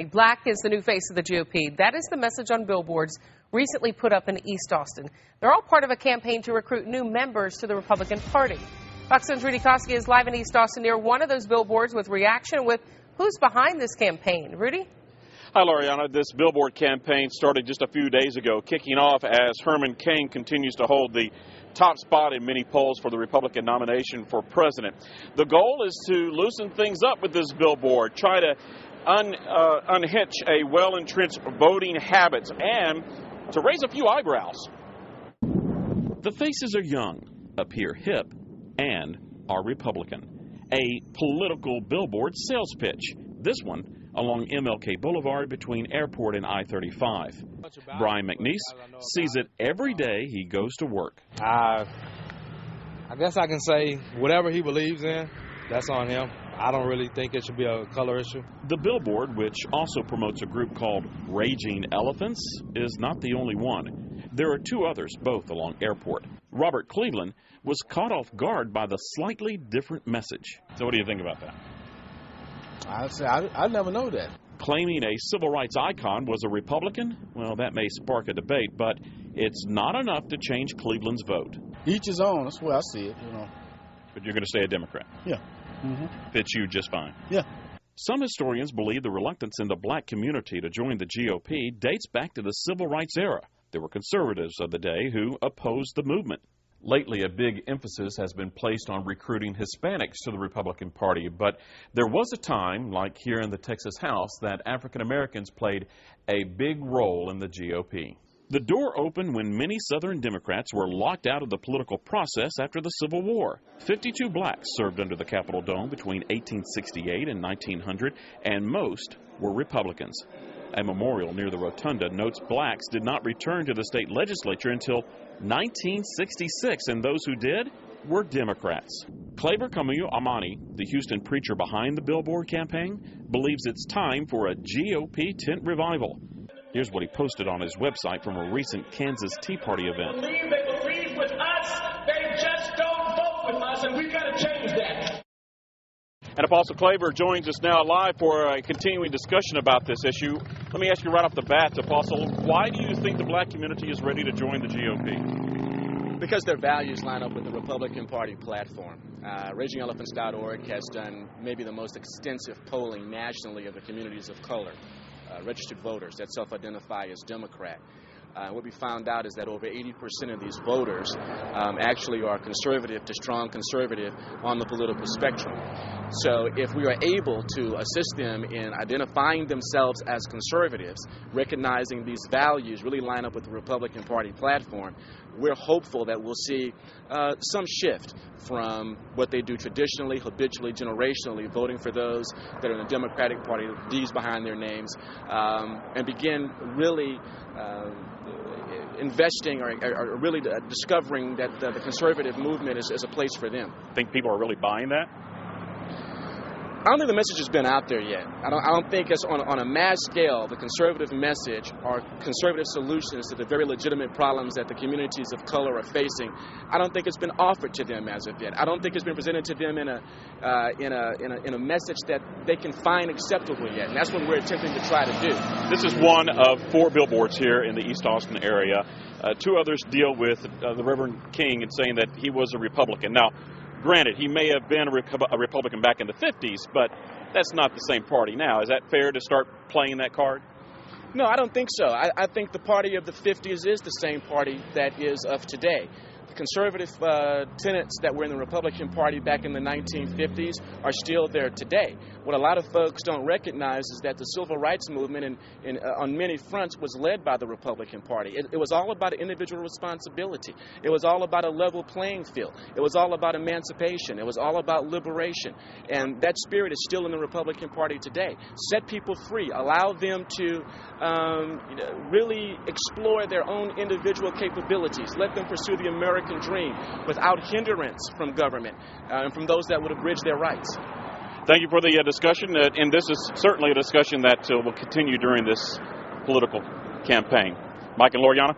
Black is the new face of the GOP. That is the message on billboards recently put up in East Austin. They're all part of a campaign to recruit new members to the Republican Party. Fox 7's Rudy Koski is live in East Austin near one of those billboards with reaction with who's behind this campaign. Rudy? Hi, Loriana. This billboard campaign started just a few days ago, kicking off as Herman Cain continues to hold the top spot in many polls for the Republican nomination for president. The goal is to loosen things up with this billboard, try to unhitch a well-entrenched voting habits and to raise a few eyebrows. The faces are young, appear hip, and are Republican. A political billboard sales pitch. This one along MLK Boulevard between Airport and I-35. Brian McNeese sees it every day he goes to work. I guess I can say whatever he believes in, that's on him. I don't really think it should be a color issue. The billboard, which also promotes a group called Raging Elephants, is not the only one. There are two others, both along Airport. Robert Cleveland was caught off guard by the slightly different message. So what do you think about that? I'd say I never know that. Claiming a civil rights icon was a Republican? Well, that may spark a debate, but it's not enough to change Cleveland's vote. Each his own. That's the way I see it, But you're going to stay a Democrat? Yeah. Fits you just fine. Yeah. Some historians believe the reluctance in the black community to join the GOP dates back to the civil rights era. There were conservatives of the day who opposed the movement. Lately, a big emphasis has been placed on recruiting Hispanics to the Republican Party, but there was a time, like here in the Texas House, that African Americans played a big role in the GOP. The door opened when many Southern Democrats were locked out of the political process after the Civil War. 52 blacks served under the Capitol Dome between 1868 and 1900, and most were Republicans. A memorial near the rotunda notes blacks did not return to the state legislature until 1966, and those who did were Democrats. Claver Camillo Amani, the Houston preacher behind the billboard campaign, believes it's time for a GOP tent revival. Here's what he posted on his website from a recent Kansas Tea Party event. They believe with us, they just don't vote with us, and we've got to change that. And Apostle Claver joins us now live for a continuing discussion about this issue. Let me ask you right off the bat, Apostle, why do you think the black community is ready to join the GOP? Because their values line up with the Republican Party platform. RagingElephants.org has done maybe the most extensive polling nationally of the communities of color. Registered voters that self-identify as Democrat. What we found out is that over 80% of these voters actually are conservative to strong conservative on the political spectrum. So if we are able to assist them in identifying themselves as conservatives, recognizing these values really line up with the Republican Party platform, we're hopeful that we'll see some shift from what they do traditionally, habitually, generationally, voting for those that are in the Democratic Party, D's behind their names, and begin really investing or really discovering that the conservative movement is a place for them. Think people are really buying that? I don't think the message has been out there yet. I don't think it's on a mass scale, the conservative message or conservative solutions to the very legitimate problems that the communities of color are facing. I don't think it's been offered to them as of yet. I don't think it's been presented to them in a message that they can find acceptable yet. And that's what we're attempting to try to do. This is one of 4 billboards here in the East Austin area. 2 others deal with the Reverend King and saying that he was a Republican. Now, granted, he may have been a Republican back in the 50s, but that's not the same party now. Is that fair to start playing that card? No, I don't think so. I think the party of the 50s is the same party that is of today. The conservative tenets that were in the Republican Party back in the 1950s are still there today. What a lot of folks don't recognize is that the civil rights movement on many fronts was led by the Republican Party. It was all about individual responsibility. It was all about a level playing field. It was all about emancipation. It was all about liberation. And that spirit is still in the Republican Party today. Set people free. Allow them to really explore their own individual capabilities. Let them pursue the American dream without hindrance from government and from those that would abridge their rights. Thank you for the discussion, and this is certainly a discussion that will continue during this political campaign. Mike and Loriana.